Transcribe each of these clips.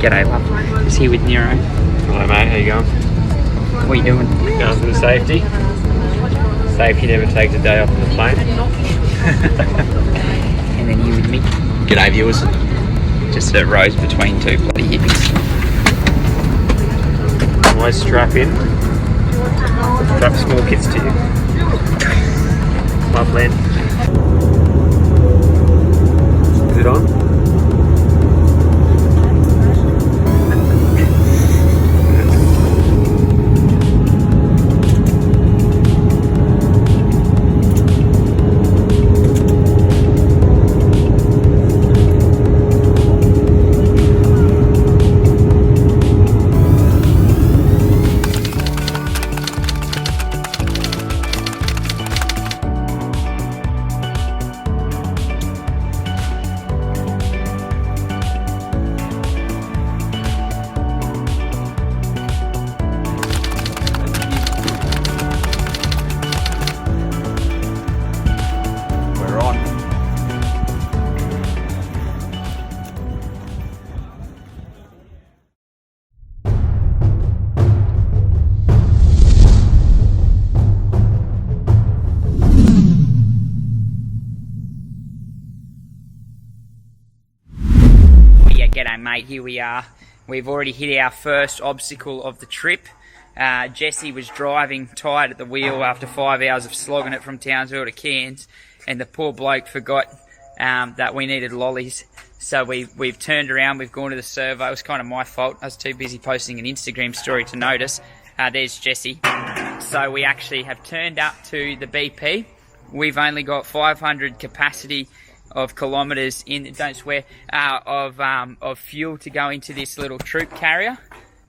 G'day, love. Just here with Nero. Hello, mate. How you going? What are you doing? Going for the safety. Safety never takes a day off on the plane. And then here with Mick. G'day, viewers. Just a rose between two bloody hippies. Always strap in. Strap small kids to you. Lovely. Is it on? G'day mate, here we are. We've already hit our first obstacle of the trip. Jesse was driving tired at the wheel after 5 hours of slogging it from Townsville to Cairns, and the poor bloke forgot that we needed lollies. So we've turned around, we've gone to the servo. It was kind of my fault. I was too busy posting an Instagram story to notice. There's Jesse. So we actually have turned up to the BP. We've only got 500 capacity of kilometres in, don't swear, of fuel to go into this little troop carrier,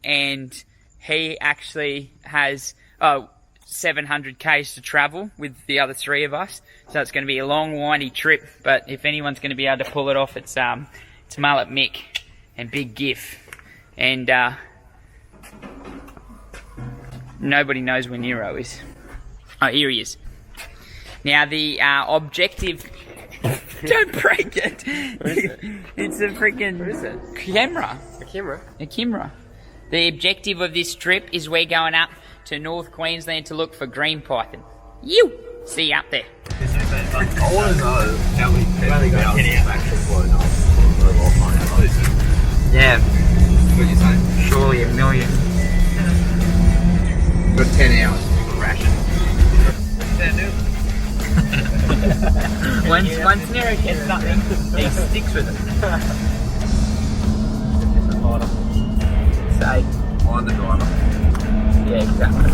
and he actually has 700 k's to travel with the other three of us. So it's going to be a long, windy trip. But if anyone's going to be able to pull it off, it's Mullet Mick and Big Gif, and nobody knows where Nero is. Oh, here he is. Now the objective. Don't break it. What is it? It's a freaking What is it? camera. A camera? A camera. The objective of this trip is we're going up to North Queensland to look for green python. You see you up there. I want to know how many people have actually flown up. Yeah, What are you saying? surely a million. Got 10 hours to ration. Once Nero gets something, he sticks with it. Say, I'm the driver. yeah, exactly.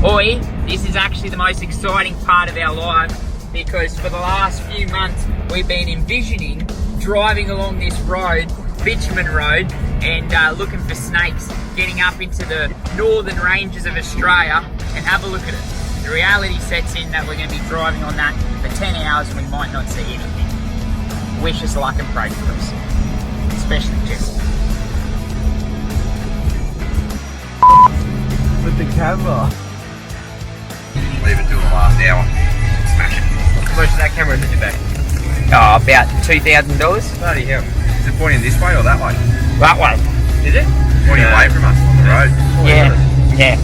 Oi, this is actually the most exciting part of our life, because for the last few months we've been envisioning driving along this road, bitumen road, and looking for snakes, getting up into the northern ranges of Australia, and have a look at it. The reality sets in that we're going to be driving on that for 10 hours and we might not see anything. Wish us luck and pray for us. Especially Jesse. With the camera. Leave it till the last hour. Smash it. How much is that camera in your back? Oh, about $2,000. Bloody hell. Is it pointing this way or that way? That way. Is it? Pointing away from us on the road. Yeah, yeah.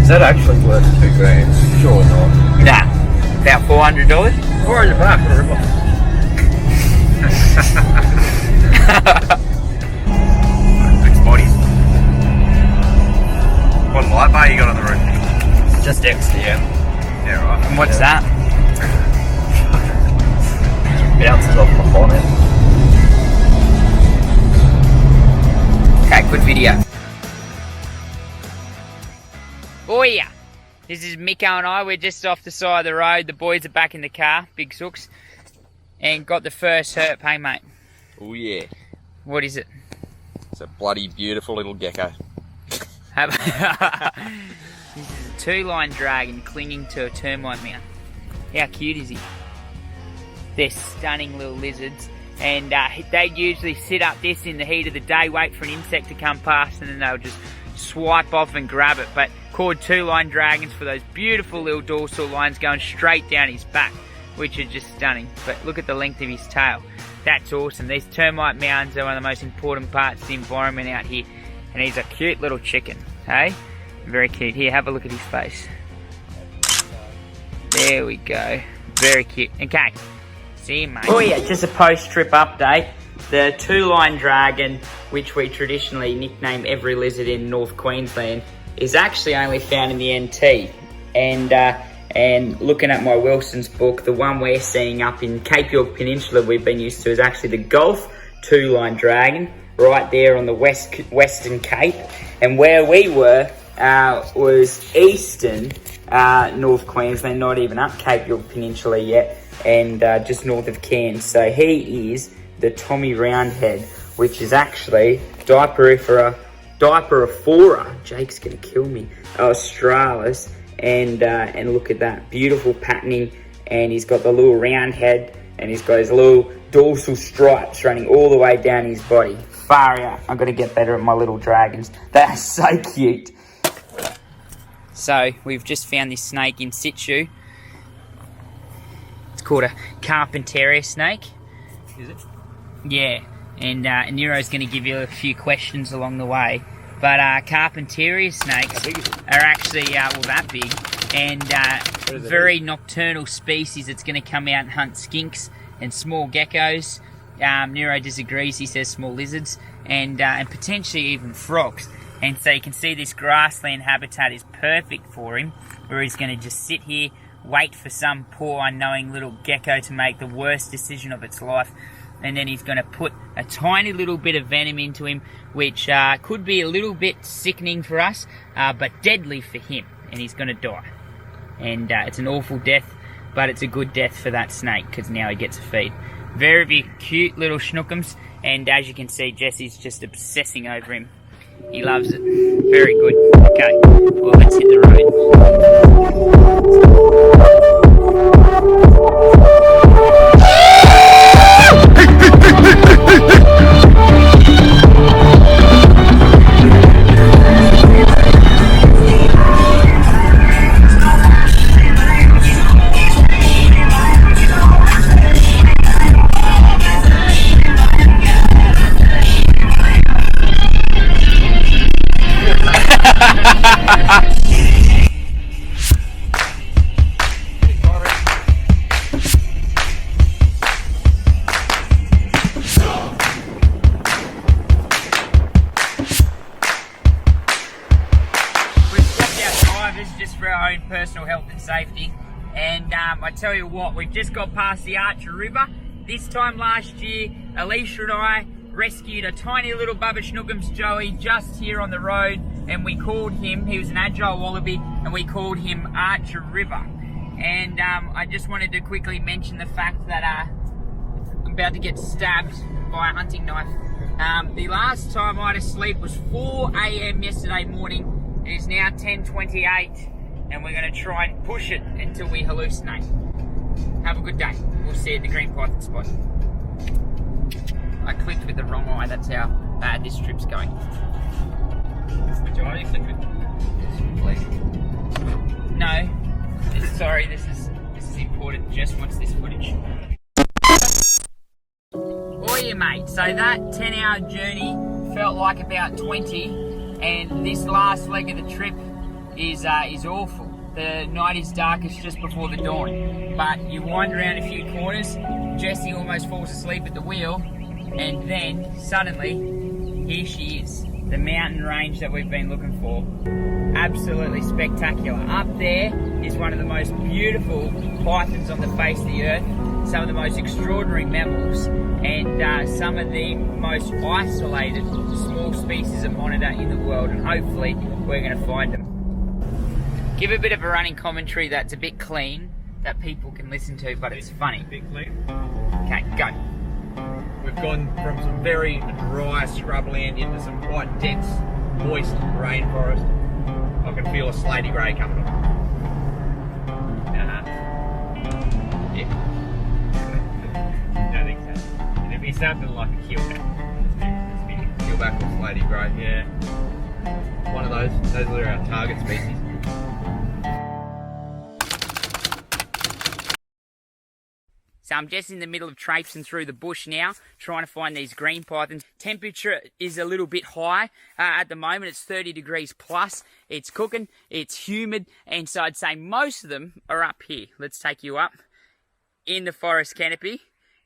Is that actually worth $2,000? Sure not. Nah, about $400. $400 for a rip-off. Six bodies. What light bar you got on the roof? Just extra, yeah. Yeah, right. And what's that? Bounces off my bonnet. Okay, good video. Oh yeah, this is Miko and I. We're just off the side of the road. The boys are back in the car, big sooks, and got the first herp. Hey mate, Oh yeah. what is it? It's a bloody beautiful little gecko. This is a two-line dragon clinging to a termite mound. How cute is he? They're stunning little lizards, and they usually sit up this in the heat of the day, wait for an insect to come past, and then they'll just swipe off and grab it. But called two-line dragons for those beautiful little dorsal lines going straight down his back. which are just stunning. But look at the length of his tail. That's awesome. These termite mounds are one of the most important parts of the environment out here. And he's a cute little chicken, hey? Very cute. Here, have a look at his face. There we go. Very cute. Okay. See you, mate. Oh yeah, just a post-trip update. The two-line dragon, which we traditionally nickname every lizard in North Queensland, is actually only found in the NT. And looking at my Wilson's book, the one we're seeing up in Cape York Peninsula we've been used to is actually the Gulf two-line dragon, right there on the Western Cape. And where we were was eastern North Queensland, not even up Cape York Peninsula yet, and just north of Cairns. So he is the Tommy Roundhead, which is actually Diaporifera, Jake's gonna kill me, australis, and look at that, beautiful patterning, and he's got the little round head, and he's got his little dorsal stripes running all the way down his body. Far out. I've got to get better at my little dragons. They're so cute. So, we've just found this snake in situ. It's called a Carpentaria snake. Is it? Yeah, and Nero's going to give you a few questions along the way. But Carpentaria snakes are actually, well, that big, and very nocturnal species. It's going to come out and hunt skinks and small geckos. Nero disagrees, he says small lizards, and potentially even frogs. And so you can see this grassland habitat is perfect for him, where he's going to just sit here, wait for some poor unknowing little gecko to make the worst decision of its life, and then he's going to put a tiny little bit of venom into him, which could be a little bit sickening for us, but deadly for him, and he's going to die. And it's an awful death, but it's a good death for that snake, because now he gets a feed. Very, very cute little schnookums, and as you can see, Jesse's just obsessing over him. He loves it. Very good. Okay, well, let's hit the just for our own personal health and safety, and I tell you what, we've just got past the Archer River. This time last year, Alicia and I rescued a tiny little Bubba Schnookums Joey just here on the road, and we called him, he was an agile wallaby, and we called him Archer River. And I just wanted to quickly mention the fact that I'm about to get stabbed by a hunting knife. The last time I had to sleep was 4 AM yesterday morning. It is now 10:28, and we're going to try and push it until we hallucinate. Have a good day. We'll see you at the Green Python spot. I clicked with the wrong eye, that's how bad this trip's going. Which eye you clicked with? No. Sorry, this is important. Jess wants this footage. Oh yeah, mate. So that 10-hour journey felt like about 20. And this last leg of the trip is awful. The night is darkest just before the dawn, but you wind around a few corners, Jessie almost falls asleep at the wheel, and then suddenly here she is, the mountain range that we've been looking for. Absolutely spectacular. Up there is one of the most beautiful pythons on the face of the earth, some of the most extraordinary mammals, and some of the most isolated small species of monitor in the world, and hopefully we're going to find them. Give a bit of a running commentary that's a bit clean, that people can listen to, but it's funny. A bit clean. Okay, go. We've gone from some very dry scrubland into some quite dense, moist rainforest. I can feel a slaty grey coming on. Yeah. Don't think so. It'd be something like a keelback. Keelback or slaty grey, yeah. One of those. Those are our target species. So I'm just in the middle of traipsing through the bush now, trying to find these green pythons. Temperature is a little bit high at the moment. It's 30 degrees plus. It's cooking, it's humid, and so I'd say most of them are up here. Let's take you up in the forest canopy,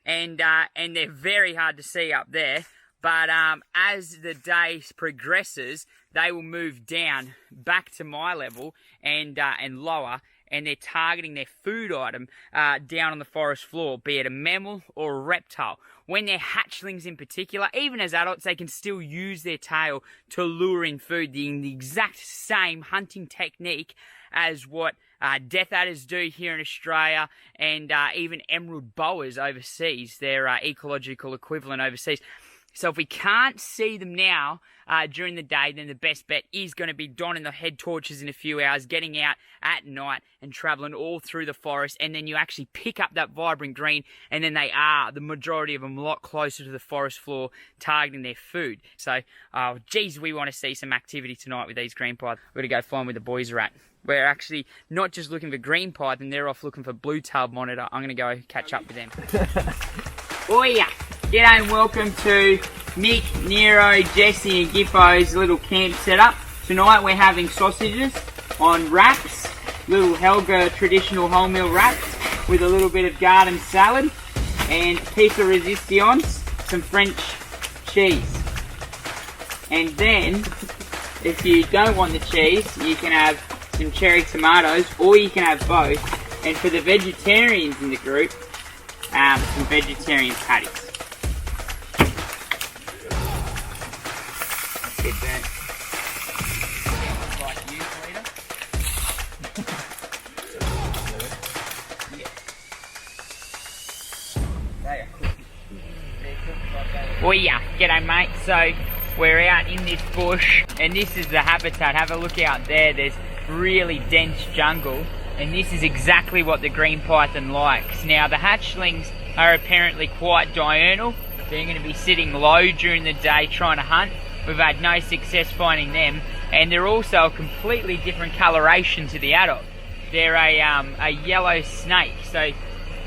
and they're very hard to see up there. But as the day progresses, they will move down back to my level and lower, and they're targeting their food item down on the forest floor, be it a mammal or a reptile. When they're hatchlings in particular, even as adults, they can still use their tail to lure in food, the exact same hunting technique as what death adders do here in Australia, and even emerald boas overseas, their ecological equivalent overseas. So if we can't see them now during the day, then the best bet is going to be donning the head torches in a few hours, getting out at night and travelling all through the forest, and then you actually pick up that vibrant green, and then they are, the majority of them, a lot closer to the forest floor, targeting their food. So, geez, we want to see some activity tonight with these green pythons. We're going to go find where the boys are at. We're actually not just looking for green python, they're off looking for blue-tailed monitor. I'm going to go catch up with them. Oh yeah! G'day and welcome to Mick, Nero, Jesse and Gippo's little camp setup. Tonight we're having sausages on wraps, little Helga traditional wholemeal wraps with a little bit of garden salad and a piece of resistance, some French cheese. And then, if you don't want the cheese, you can have some cherry tomatoes, or you can have both. And for the vegetarians in the group, some vegetarian patties. Get that. Like you, Peter. Yeah. They are cooking. They're cooking like they are. Well, yeah. G'day, mate. So, we're out in this bush, and this is the habitat. Have a look out there. There's really dense jungle, and this is exactly what the green python likes. Now, the hatchlings are apparently quite diurnal. They're going to be sitting low during the day trying to hunt. We've had no success finding them, and they're also a completely different coloration to the adult. They're a yellow snake, so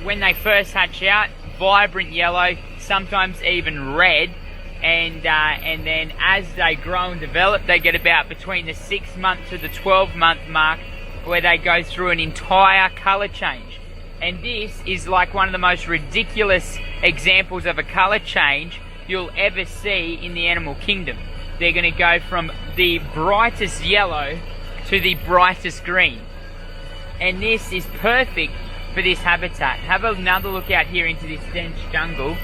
when they first hatch out, vibrant yellow, sometimes even red, and then as they grow and develop, they get about between the 6 month to the 12-month mark, where they go through an entire colour change. And this is like one of the most ridiculous examples of a colour change you'll ever see in the animal kingdom. They're going to go from the brightest yellow to the brightest green. And this is perfect for this habitat. Have another look out here into this dense jungle,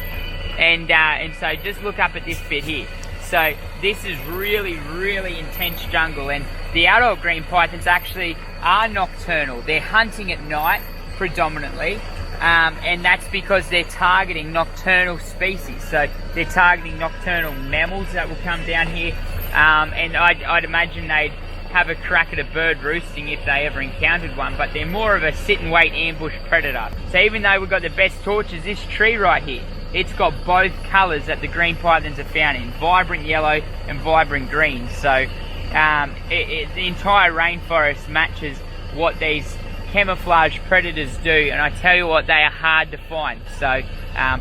and so just look up at this bit here. So this is really, really intense jungle, and the adult green pythons actually are nocturnal. They're hunting at night predominantly, and that's because they're targeting nocturnal species. So they're targeting nocturnal mammals that will come down here, and I'd imagine they'd have a crack at a bird roosting if they ever encountered one, but they're more of a sit and wait ambush predator. So even though we've got the best torches, this tree right here, it's got both colours that the green pythons are found in, vibrant yellow and vibrant green. So the entire rainforest matches what these camouflage predators do, and I tell you what, they are hard to find. So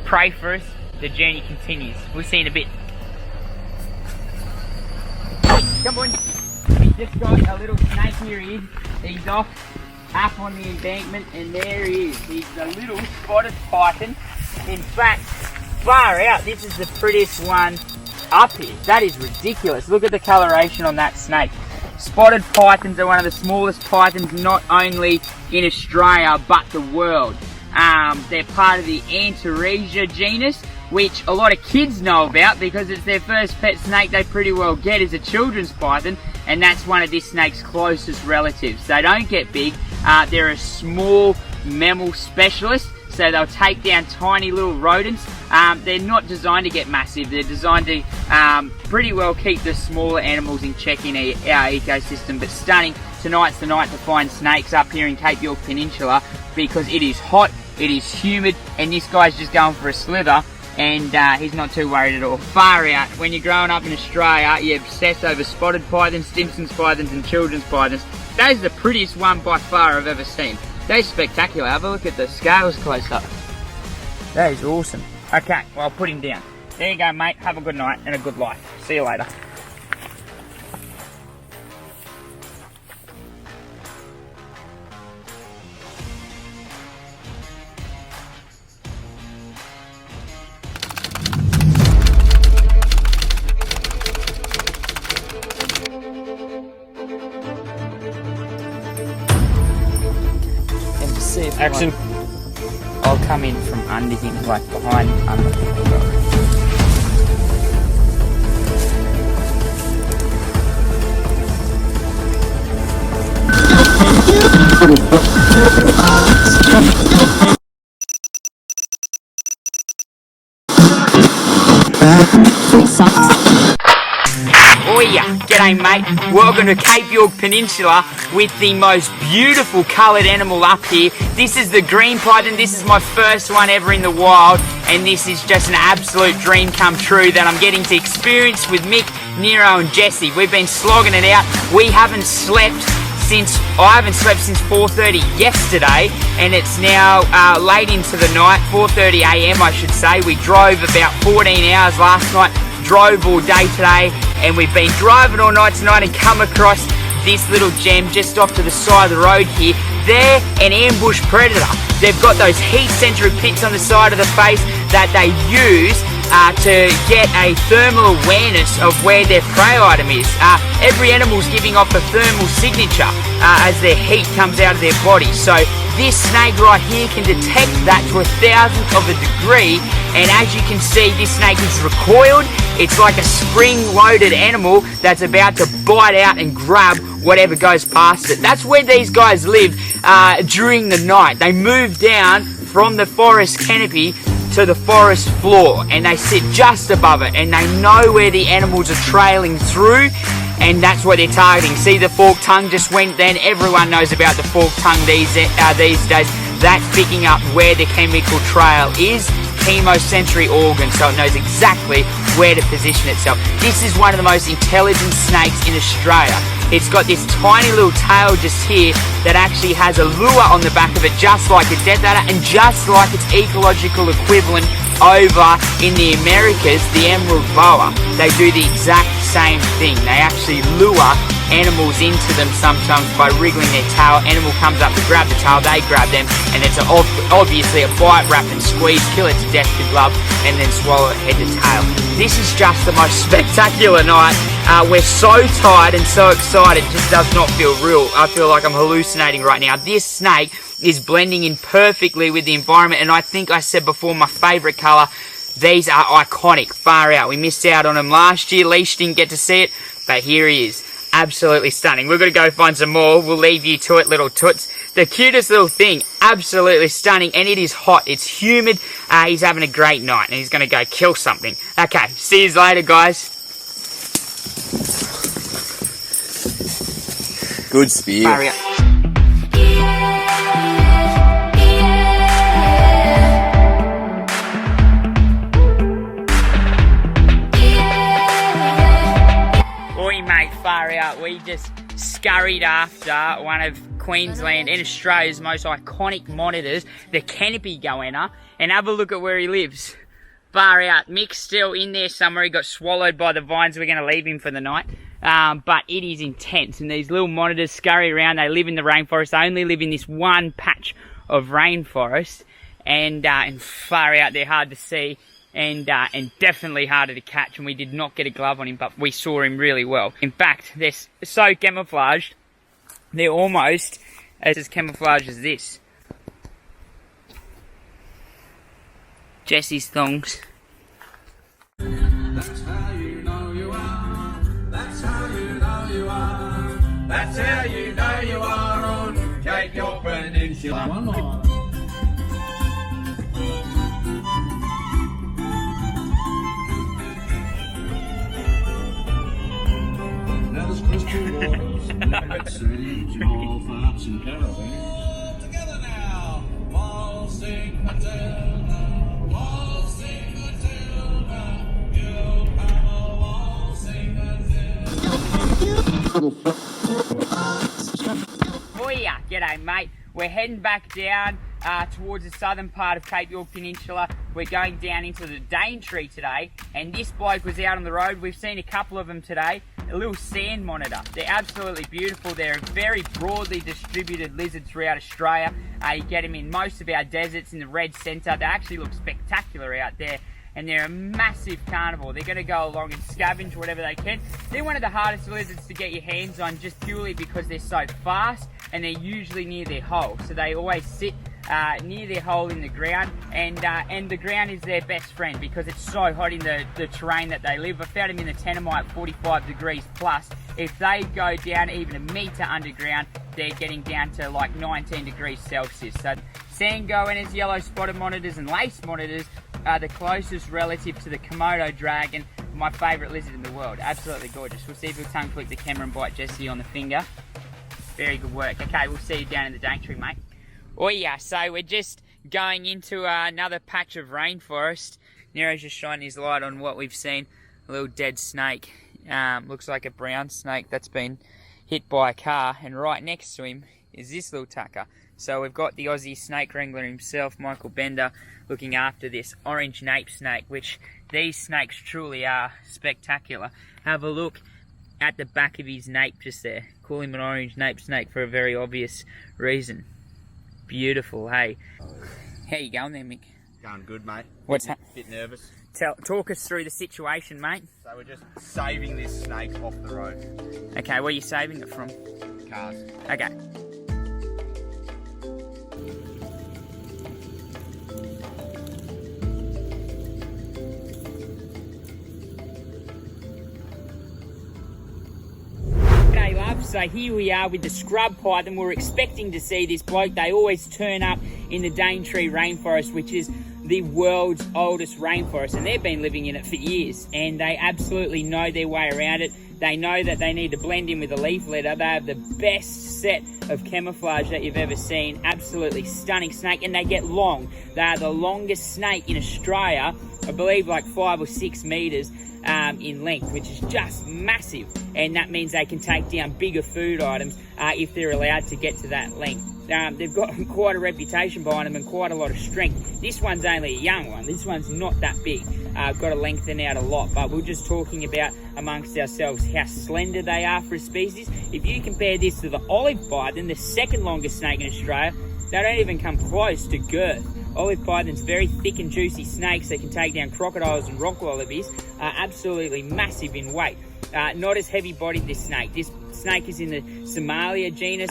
pray for us, the journey continues. We'll see you in a bit. Come on. We just got a little snake here. He's off up on the embankment, and there he is. He's a little spotted python. In fact, far out, this is the prettiest one up here. That is ridiculous. Look at the coloration on that snake. Spotted pythons are one of the smallest pythons not only in Australia but the world. They're part of the Antaresia genus, which a lot of kids know about because it's their first pet snake they pretty well get is a children's python, and that's one of this snake's closest relatives. They don't get big. They're a small mammal specialist, so they'll take down tiny little rodents. They're not designed to get massive. They're designed to pretty well keep the smaller animals in check in our ecosystem. But stunning. Tonight's the night to find snakes up here in Cape York Peninsula because it is hot, it is humid, and this guy's just going for a slither, and he's not too worried at all. Far out. When you're growing up in Australia, you obsess over spotted pythons, Stimson's pythons, and children's pythons. That is the prettiest one by far I've ever seen. They're spectacular. Have a look at the scales close up. That is awesome. Okay, well, I'll put him down. There you go, mate. Have a good night and a good life. See you later. And to see if Action. I'll come in from under him, like behind, under. Oh yeah, g'day mate. Welcome to Cape York Peninsula with the most beautiful coloured animal up here. This is the green python. This is my first one ever in the wild, and this is just an absolute dream come true that I'm getting to experience with Mick, Nero and Jesse. We've been slogging it out. I haven't slept since 4:30 yesterday, and it's now late into the night, 4:30 AM I should say. We drove about 14 hours last night, drove all day today, and we've been driving all night tonight and come across this little gem just off to the side of the road here. They're an ambush predator. They've got those heat-centric pits on the side of the face that they use to get a thermal awareness of where their prey item is. Every animal's giving off a thermal signature as their heat comes out of their body. So this snake right here can detect that to 1,000th of a degree, and as you can see, this snake is recoiled. It's like a spring-loaded animal that's about to bite out and grab whatever goes past it. That's where these guys live during the night. They move down from the forest canopy to the forest floor, and they sit just above it, and they know where the animals are trailing through, and that's what they're targeting. See, the forked tongue just went then. Everyone knows about the forked tongue these days. That's picking up where the chemical trail is, chemosensory organ, so it knows exactly where to position itself. This is one of the most intelligent snakes in Australia. It's got this tiny little tail just here that actually has a lure on the back of it, just like a death adder, and just like its ecological equivalent over in the Americas, the emerald boa. They do the exact same thing. They actually lure animals into them sometimes by wriggling their tail. Animal comes up to grab the tail, they grab them, and it's obviously a bite, wrap and squeeze, kill it to death with love, and then swallow it head to tail. This is just the most spectacular night. We're so tired and so excited, it just does not feel real. I feel like I'm hallucinating right now. This snake is blending in perfectly with the environment, and I think I said before, my favourite colour. These are iconic, far out. We missed out on them last year. Leash didn't get to see it, but here he is. Absolutely stunning. We're going to go find some more. We'll leave you to it, little toots. The cutest little thing. Absolutely stunning. And it is hot. It's humid. He's having a great night, and he's going to go kill something. Okay, see you later, guys. Good spear. Far out. Mate, far out. We just scurried after one of Queensland and Australia's most iconic monitors, the canopy goanna, and have a look at where he lives. Far out. Mick's still in there somewhere. He got swallowed by the vines. We're going to leave him for the night. But it is intense, and these little monitors scurry around. They live in the rainforest. They only live in this one patch of rainforest, and far out. They're hard to see. And definitely harder to catch, and we did not get a glove on him, but we saw him really well. In fact, they're so camouflaged, they're almost as camouflaged as this. Jesse's thongs. That's how you know you are. That's how you know you are. That's how you know you are on Cape York Peninsula. One more. Together now, waltzing Matilda, waltzing Matilda, you'll have a waltzing Matilda. Oh yeah, g'day mate. We're heading back down towards the southern part of Cape York Peninsula. we're going down into the Daintree today, and this bloke was out on the road. We've seen a couple of them today. A little sand monitor. They're absolutely beautiful. They're a very broadly distributed lizard throughout Australia. You get them in most of our deserts in the red centre. They actually look spectacular out there. And they're a massive carnivore. They're going to go along and scavenge whatever they can. They're one of the hardest lizards to get your hands on, just purely because they're so fast and they're usually near their hole. So they always sit near their hole in the ground, and the ground is their best friend because it's so hot in the terrain that they live. I found them in the Tenemite 45 degrees plus. If they go down even a metre underground, they're getting down to like 19 degrees Celsius. So sand goannas, yellow spotted monitors and lace monitors are the closest relative to the Komodo dragon, my favourite lizard in the world. Absolutely gorgeous. We'll see if we'll tongue flick the camera and bite Jesse on the finger. Very good work. Okay, we'll see you down in the Daintree, mate. Oh yeah, so we're just going into another patch of rainforest. Nero's just shining his light on what we've seen. A little dead snake. Looks like a brown snake that's been hit by a car, and right next to him is this little tucker. So we've got the Aussie snake wrangler himself, Michael Bender, looking after this orange nape snake, which these snakes truly are spectacular. Have a look at the back of his nape just there. Call him an orange nape snake for a very obvious reason. Beautiful, hey. How you going there, Mick? Going good, mate. What's that? Bit nervous. Talk us through the situation, mate. So we're just saving this snake off the road. Okay, where are you saving it from? Cars. Okay. G'day, love. So here we are with the scrub python. We're expecting to see this bloke. They always turn up in the Daintree rainforest, which is the world's oldest rainforest, and they've been living in it for years, and they absolutely know their way around it. They know that they need to blend in with the leaf litter. They have the best set of camouflage that you've ever seen. Absolutely stunning snake, and they get long. They are the longest snake in Australia, I believe like 5 or 6 metres in length, which is just massive, and that means they can take down bigger food items if they're allowed to get to that length. They've got quite a reputation behind them and quite a lot of strength. This one's only a young one. This one's not that big. Got to lengthen out a lot, but we're just talking about amongst ourselves how slender they are for a species. If you compare this to the olive python, the second longest snake in Australia, they don't even come close to girth. Olive python's very thick and juicy snakes that can take down crocodiles and rock wallabies, are absolutely massive in weight. Not as heavy bodied, this snake. This snake is in the Somalia genus.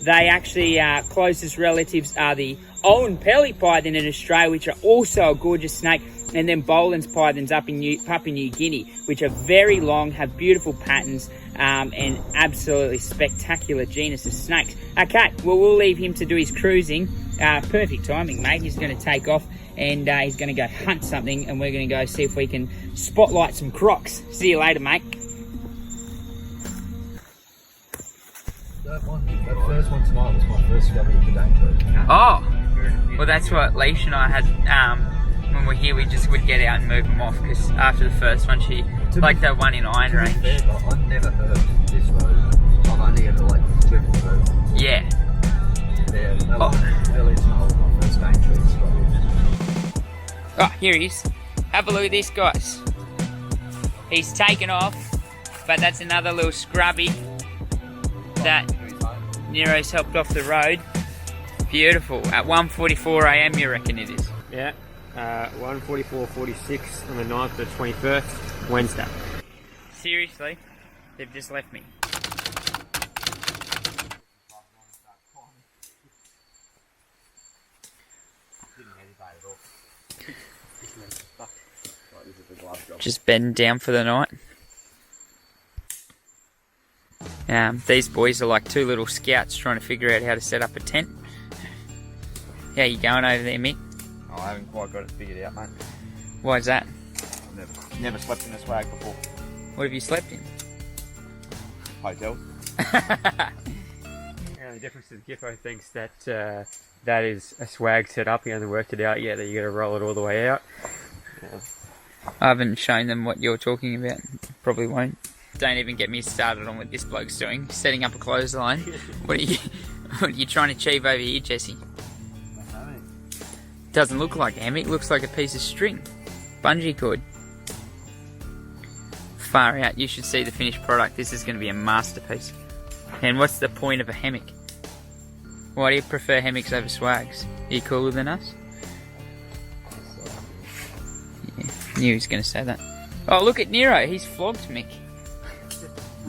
They actually, closest relatives are the Owen Pelly python in Australia, which are also a gorgeous snake, and then Boland's pythons up in Papua New Guinea, which are very long, have beautiful patterns, and absolutely spectacular genus of snakes. Okay, well, we'll leave him to do his cruising. Perfect timing, mate. He's going to take off, and he's going to go hunt something, and we're going to go see if we can spotlight some crocs. See you later, mate. That first one tonight was my first discovery of the Daintree. Oh, well, that's what Leash and I had. When we're here, we just would get out and move them off, because after the first one, she like that one in Iron Range. Fair, but I've never heard this road. I've only ever driven the road. Yeah. Yeah, that one earlier tonight was my first Daintree discovery. Oh, here he is. Have a look at this, guys. He's taken off, but that's another little scrubby that Nero's helped off the road. Beautiful. At 1:44 AM, you reckon it is? Yeah, 1:44:46 on the 9th to the 21st, Wednesday. Seriously, they've just left me. Just bedding down for the night. These boys are like two little scouts trying to figure out how to set up a tent. How you going over there, Mick? Oh, I haven't quite got it figured out, mate. Why is that? I've never slept in a swag before. What have you slept in? Hotel. The only difference is Giffo thinks that that is a swag set up. He hasn't worked it out yet, that you're going to roll it all the way out. Yeah. I haven't shown them what you're talking about. Probably won't. Don't even get me started on what this bloke's doing. Setting up a clothesline. What are you trying to achieve over here, Jesse? doesn't look like a hammock, it looks like a piece of string. Bungee cord. Far out, you should see the finished product. This is going to be a masterpiece. And what's the point of a hammock? Why do you prefer hammocks over swags? Are you cooler than us? Yeah, knew he was going to say that. Oh, look at Nero, he's flogged Mick.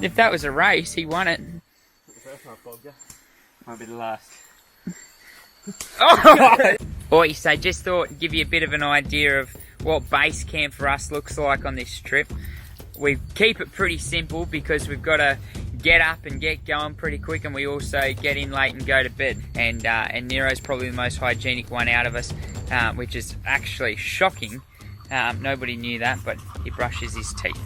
If that was a race, he won it. The first time I flogged you. Might be the last. Oh! Oi, so just thought give you a bit of an idea of what base camp for us looks like on this trip. We keep it pretty simple because we've got to get up and get going pretty quick, and we also get in late and go to bed. And Nero's probably the most hygienic one out of us, which is actually shocking. Nobody knew that, but he brushes his teeth.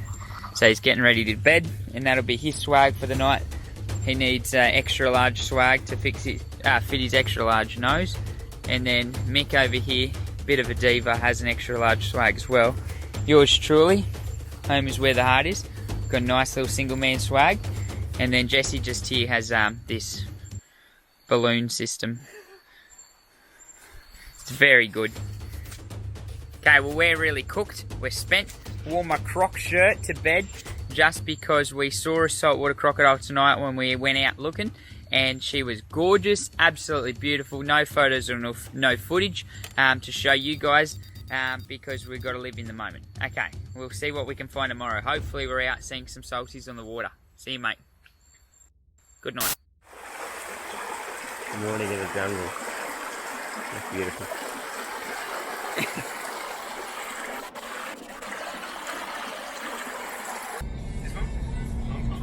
So he's getting ready to bed, and that'll be his swag for the night. He needs extra large swag to fit his extra large nose. And then Mick over here, bit of a diva, has an extra large swag as well. Yours truly, home is where the heart is. Got a nice little single man swag. And then Jesse just here has this balloon system. It's very good. Okay, well we're really cooked. We're spent. Wore my croc shirt to bed just because we saw a saltwater crocodile tonight when we went out looking. And she was gorgeous, absolutely beautiful. No photos or no footage to show you guys because we've got to live in the moment. Okay, we'll see what we can find tomorrow. Hopefully we're out seeing some salties on the water. See you, mate. Good night. Morning in the jungle. That's beautiful.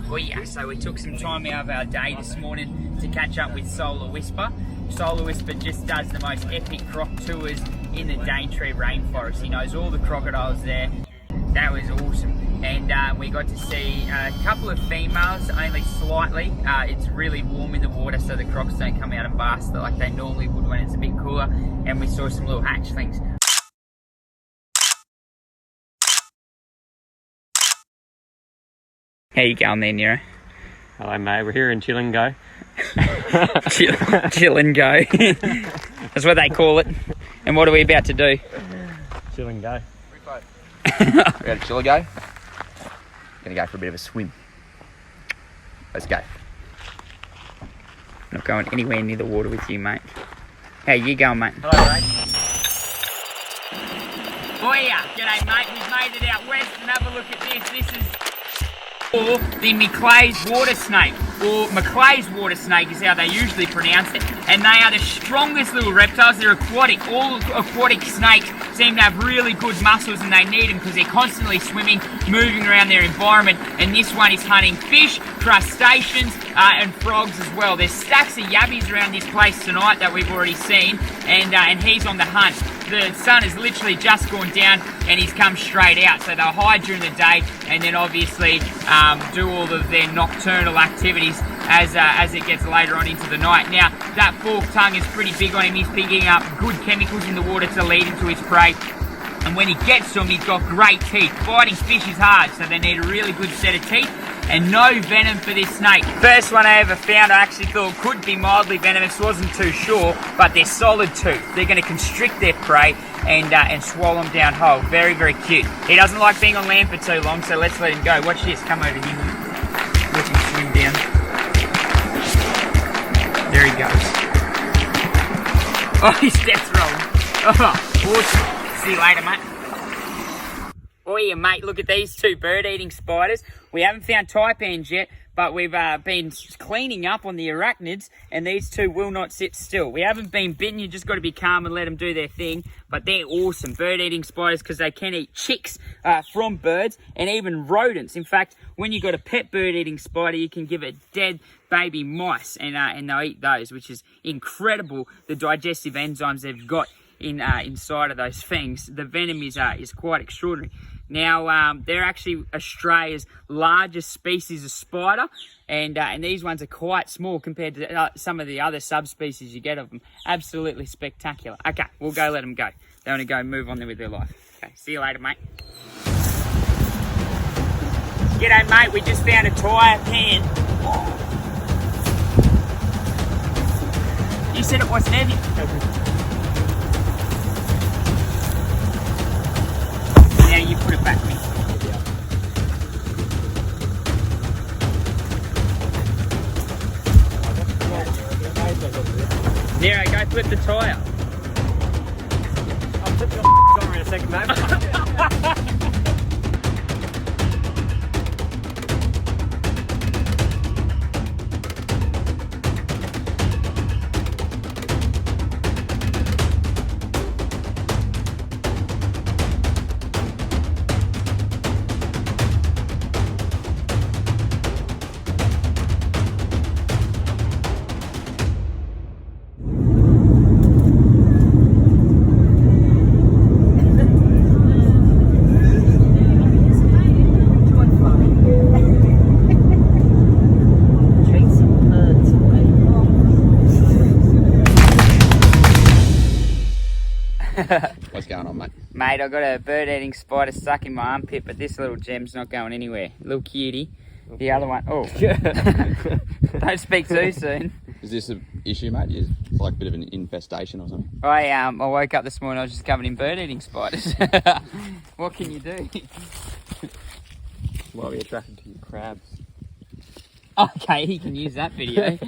Well, yeah, so we took some time out of our day this morning to catch up with Solar Whisper. Solar Whisper just does the most epic croc tours in the Daintree rainforest. He knows all the crocodiles there. That was awesome. And we got to see a couple of females, only slightly. It's really warm in the water, so the crocs don't come out and bask like they normally would when it's a bit cooler. And we saw some little hatchlings. How you going there, Nero? Hello mate, we're here in Chill and Go. Chill and go. That's what they call it. And what are we about to do? Chill and go. We're going to chill and go. Gonna go for a bit of a swim. Let's go. Not going anywhere near the water with you, mate. How you going, mate? Hello mate. Oh yeah, g'day mate. We've made it out west and have a look at this. This is the Maclay's water snake, or Maclay's water snake is how they usually pronounce it, and they are the strongest little reptiles. They're aquatic. All aquatic snakes seem to have really good muscles, and they need them because they're constantly swimming, moving around their environment. And this one is hunting fish, crustaceans, and frogs as well. There's stacks of yabbies around this place tonight that we've already seen, and he's on the hunt. The sun has literally just gone down and he's come straight out. So they'll hide during the day and then obviously do all of their nocturnal activities as it gets later on into the night. Now, that forked tongue is pretty big on him. He's picking up good chemicals in the water to lead him to his prey. And when he gets to them, he's got great teeth. Fighting fish is hard, so they need a really good set of teeth. And no venom for this snake. First one I ever found, I actually thought could be mildly venomous, wasn't too sure, but they're solid tooth. They're going to constrict their prey and swallow them down whole. Very, very cute. He doesn't like being on land for too long, so let's let him go. Watch this, come over here. Let him swim down. There he goes. Oh, his steps rolling. Oh, awesome. See you later, mate. Oh yeah, mate, look at these two bird-eating spiders. We haven't found taipans yet, but we've been cleaning up on the arachnids, and these two will not sit still. We haven't been bitten, you just got to be calm and let them do their thing, but they're awesome. Bird-eating spiders because they can eat chicks from birds and even rodents. In fact, when you've got a pet bird-eating spider, you can give it dead baby mice, and they'll eat those, which is incredible, the digestive enzymes they've got inside of those fangs. The venom is quite extraordinary. Now, they're actually Australia's largest species of spider, and these ones are quite small compared to some of the other subspecies you get of them. Absolutely spectacular. Okay, we'll go let them go. They want to go move on there with their life. Okay, see you later, mate. G'day, mate. We just found a tyre pan. You said it wasn't heavy. flip the tyre. I'll flip your tyre in a second, mate. What's going on, mate? Mate, I've got a bird-eating spider stuck in my armpit, but this little gem's not going anywhere. Little cutie. The other one, oh. Don't speak too soon. Is this an issue, mate? Is it like a bit of an infestation or something? I woke up this morning, I was just covered in bird-eating spiders. What can you do? Why are we attracted to crabs? Okay, he can use that video.